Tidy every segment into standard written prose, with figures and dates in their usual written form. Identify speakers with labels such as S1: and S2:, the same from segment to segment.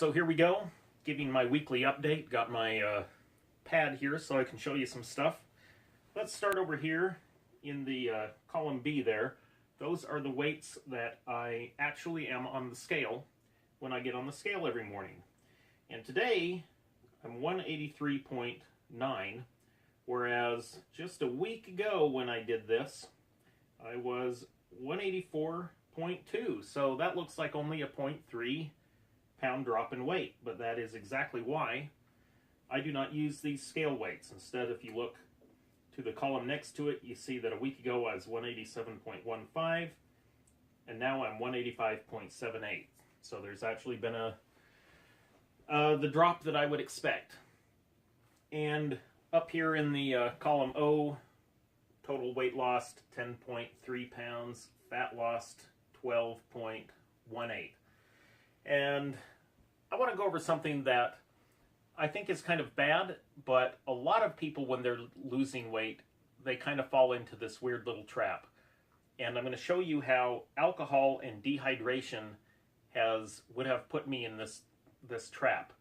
S1: So here we go, giving my weekly update. Got my pad here so I can show you some stuff. Let's start over here in the column B there. Those are the weights that I actually am on the scale when I get on the scale every morning. And today, I'm 183.9, whereas just a week ago when I did this, I was 184.2. So that looks like only a 0.3 pound drop in weight, but that is exactly why I do not use these scale weights. Instead, if you look to the column next to it, you see that a week ago I was 187.15, and now I'm 185.78. So there's actually been the drop that I would expect. And up here in the column O, total weight lost 10.3 pounds, fat lost 12.18. And I want to go over something that I think is kind of bad, but a lot of people, when they're losing weight, they kind of fall into this weird little trap. And I'm going to show you how alcohol and dehydration would have put me in this trap.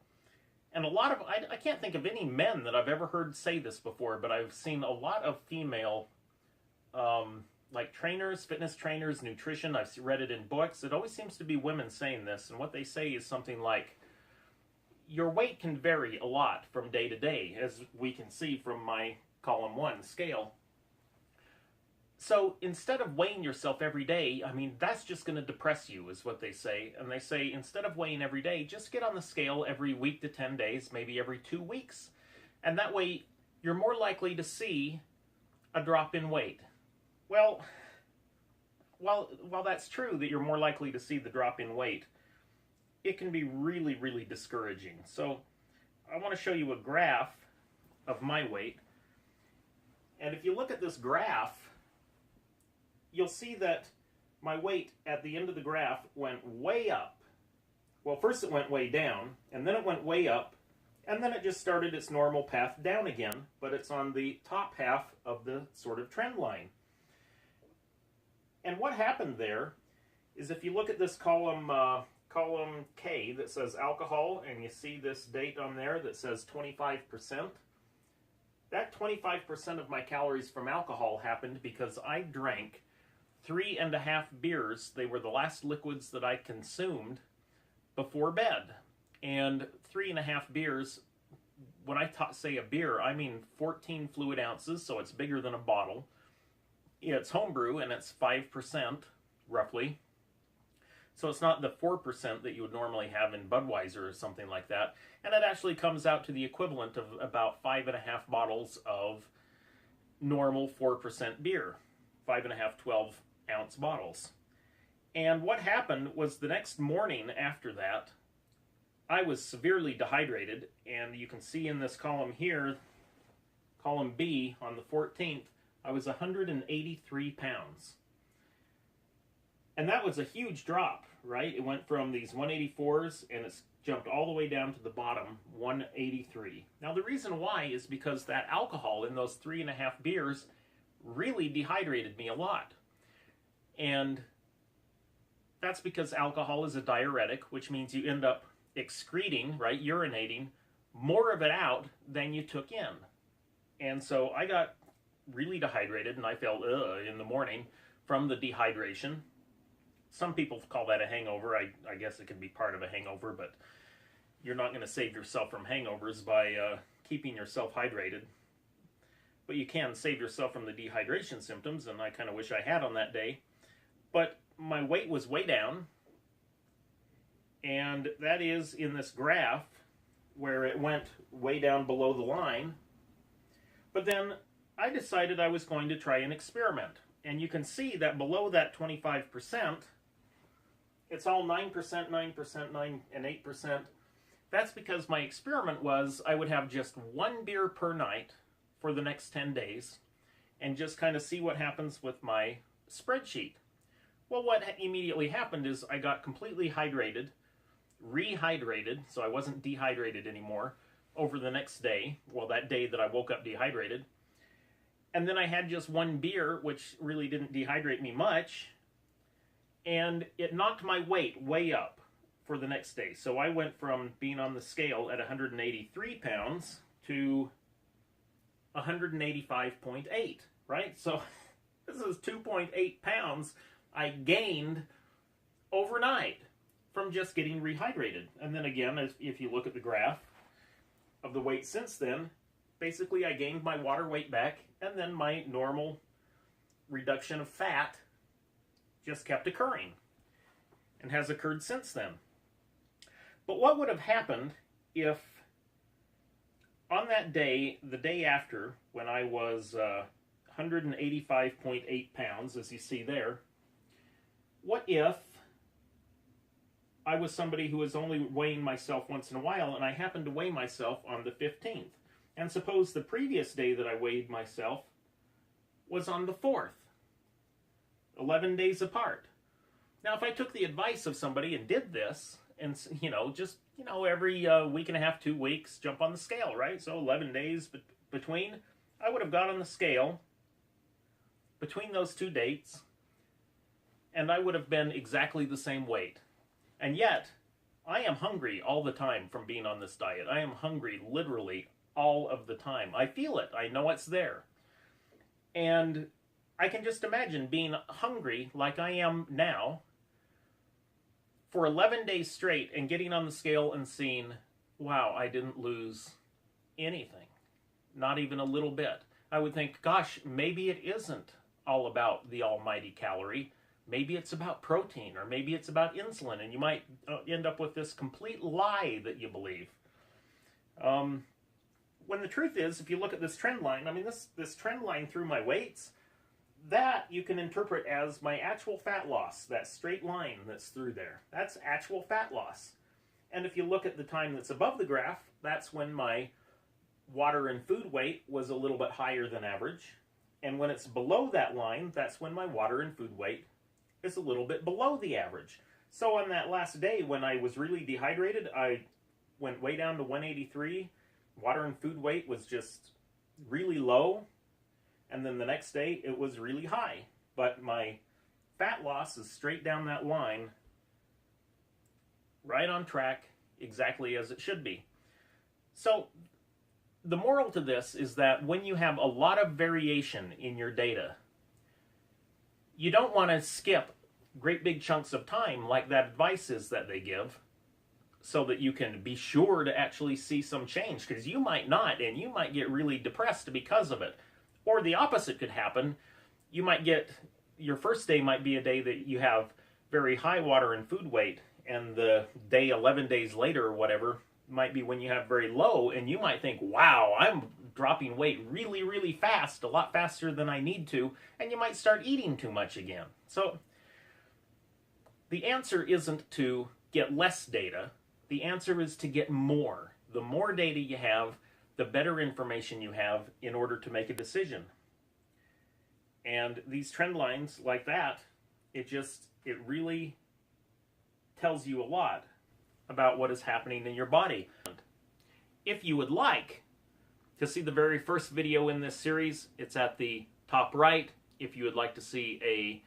S1: And I can't think of any men that I've ever heard say this before, but I've seen a lot of female like trainers, fitness trainers, nutrition. I've read it in books. It always seems to be women saying this, and what they say is something like, your weight can vary a lot from day to day, as we can see from my column 1 scale. So instead of weighing yourself every day, I mean, that's just going to depress you, is what they say. And they say, instead of weighing every day, just get on the scale every week to 10 days, maybe every 2 weeks. And that way, you're more likely to see a drop in weight. Well, while that's true that you're more likely to see the drop in weight, it can be really, really discouraging. So I want to show you a graph of my weight. And if you look at this graph, you'll see that my weight at the end of the graph went way up. Well, first it went way down, and then it went way up, and then it just started its normal path down again, but it's on the top half of the sort of trend line. And what happened there is, if you look at this column K that says alcohol, and you see this date on there that says 25%, that 25% of my calories from alcohol happened because I drank 3.5 beers. They were the last liquids that I consumed before bed. And 3.5 beers, when I say a beer, I mean 14 fluid ounces, so it's bigger than a bottle. It's homebrew, and it's 5%, roughly. So it's not the 4% that you would normally have in Budweiser or something like that. And it actually comes out to the equivalent of about 5.5 bottles of normal 4% beer. 5.5 12-ounce bottles. And what happened was, the next morning after that, I was severely dehydrated. And you can see in this column here, column B, on the 14th, I was 183 pounds. And that was a huge drop, right? It went from these 184s, and it's jumped all the way down to the bottom, 183. Now, the reason why is because that alcohol in those 3.5 beers really dehydrated me a lot. And that's because alcohol is a diuretic, which means you end up excreting, right, urinating, more of it out than you took in. And so I got really dehydrated, and I felt in the morning from the dehydration. Some people call that a hangover. I guess it could be part of a hangover, but you're not going to save yourself from hangovers by keeping yourself hydrated. But you can save yourself from the dehydration symptoms, and I kind of wish I had on that day. But my weight was way down, and that is in this graph where it went way down below the line. But then I decided I was going to try an experiment. And you can see that below that 25%, it's all 9%, 9%, 9, and 8%. That's because my experiment was I would have just 1 beer per night for the next 10 days and just kind of see what happens with my spreadsheet. Well, what immediately happened is I got completely hydrated, rehydrated, so I wasn't dehydrated anymore, over the next day, well, that day that I woke up dehydrated. And then I had just 1 beer, which really didn't dehydrate me much, and it knocked my weight way up for the next day. So I went from being on the scale at 183 pounds to 185.8, right? So this is 2.8 pounds I gained overnight from just getting rehydrated. And then again, if you look at the graph of the weight since then, basically I gained my water weight back, and then my normal reduction of fat just kept occurring and has occurred since then. But what would have happened if on that day, the day after, when I was 185.8 pounds, as you see there, what if I was somebody who was only weighing myself once in a while, and I happened to weigh myself on the 15th? And suppose the previous day that I weighed myself was on the 4th, 11 days apart. Now, if I took the advice of somebody and did this, and, just, every week and a half, 2 weeks, jump on the scale, right? So 11 days between, I would have got on the scale between those 2 dates, and I would have been exactly the same weight. And yet, I am hungry all the time from being on this diet. I am hungry literally all of the time. I feel it. I know it's there. And I can just imagine being hungry like I am now for 11 days straight and getting on the scale and seeing, wow, I didn't lose anything. Not even a little bit. I would think, gosh, maybe it isn't all about the almighty calorie. Maybe it's about protein, or maybe it's about insulin, and you might end up with this complete lie that you believe. When the truth is, if you look at this trend line, I mean, this trend line through my weights, that you can interpret as my actual fat loss, that straight line that's through there. That's actual fat loss. And if you look at the time that's above the graph, that's when my water and food weight was a little bit higher than average. And when it's below that line, that's when my water and food weight is a little bit below the average. So on that last day when I was really dehydrated, I went way down to 183. Water and food weight was just really low. And then the next day, it was really high. But my fat loss is straight down that line, right on track, exactly as it should be. So the moral to this is that when you have a lot of variation in your data, you don't want to skip great big chunks of time like that advice is that they give, so that you can be sure to actually see some change, because you might not, and you might get really depressed because of it. Or the opposite could happen. You might get, your first day might be a day that you have very high water and food weight, and the day 11 days later or whatever might be when you have very low, and you might think, wow, I'm dropping weight really, really fast, a lot faster than I need to, and you might start eating too much again. So the answer isn't to get less data. The answer is to get more. The more data you have, the better information you have in order to make a decision. And these trend lines like that, it really tells you a lot about what is happening in your body. If you would like to see the very first video in this series, it's at the top right. If you would like to see a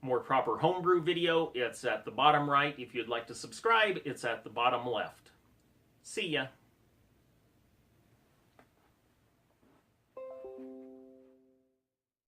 S1: more proper homebrew video, it's at the bottom right. If you'd like to subscribe, it's at the bottom left. See ya.